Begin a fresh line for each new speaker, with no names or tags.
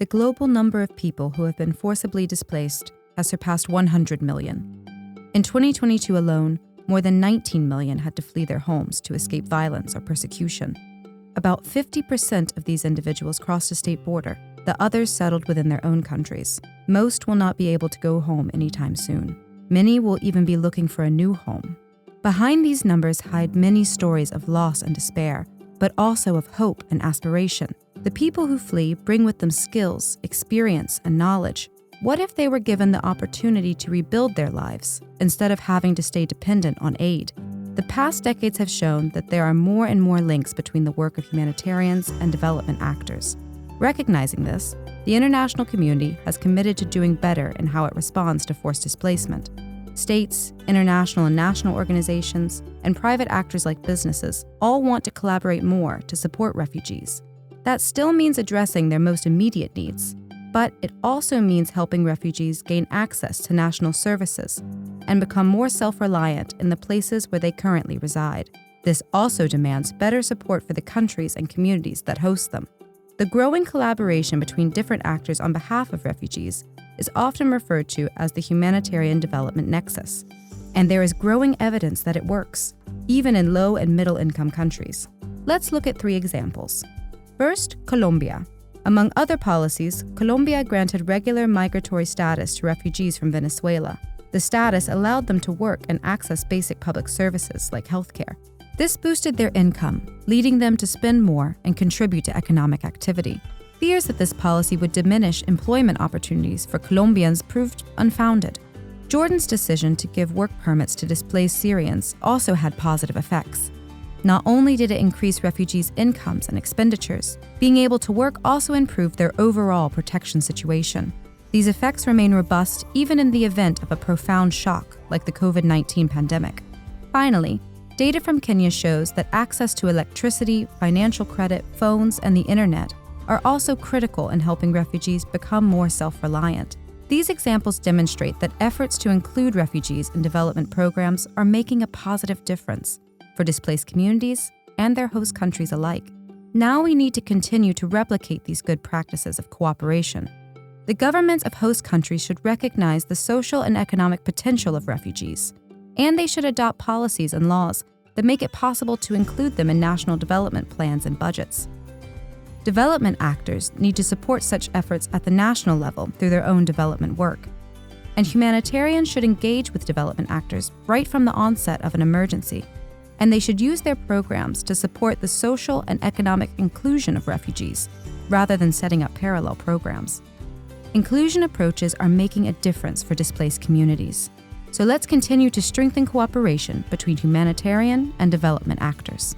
the global number of people who have been forcibly displaced has surpassed 100 million. In 2022 alone, more than 19 million had to flee their homes to escape violence or persecution. About 50% of these individuals crossed a state border. The others settled within their own countries. Most will not be able to go home anytime soon. Many will even be looking for a new home. Behind these numbers hide many stories of loss and despair, but also of hope and aspiration. The people who flee bring with them skills, experience, and knowledge. What if they were given the opportunity to rebuild their lives instead of having to stay dependent on aid? The past decades have shown that there are more and more links between the work of humanitarians and development actors. Recognizing this, the international community has committed to doing better in how it responds to forced displacement. States, international and national organizations, and private actors like businesses all want to collaborate more to support refugees. That still means addressing their most immediate needs, but it also means helping refugees gain access to national services and become more self-reliant in the places where they currently reside. This also demands better support for the countries and communities that host them. The growing collaboration between different actors on behalf of refugees is often referred to as the Humanitarian-Development Nexus, and there is growing evidence that it works, even in low and middle-income countries. Let's look at 3 examples. First, Colombia. Among other policies, Colombia granted regular migratory status to refugees from Venezuela. The status allowed them to work and access basic public services like healthcare. This boosted their income, leading them to spend more and contribute to economic activity. Fears that this policy would diminish employment opportunities for Colombians proved unfounded. Jordan's decision to give work permits to displaced Syrians also had positive effects. Not only did it increase refugees' incomes and expenditures, being able to work also improved their overall protection situation. These effects remain robust even in the event of a profound shock like the COVID-19 pandemic. Finally, data from Kenya shows that access to electricity, financial credit, phones, and the internet are also critical in helping refugees become more self-reliant. These examples demonstrate that efforts to include refugees in development programs are making a positive difference for displaced communities and their host countries alike. Now we need to continue to replicate these good practices of cooperation. The governments of host countries should recognize the social and economic potential of refugees, and they should adopt policies and laws that make it possible to include them in national development plans and budgets. Development actors need to support such efforts at the national level through their own development work. And humanitarians should engage with development actors right from the onset of an emergency, and they should use their programs to support the social and economic inclusion of refugees, rather than setting up parallel programs. Inclusion approaches are making a difference for displaced communities. So let's continue to strengthen cooperation between humanitarian and development actors.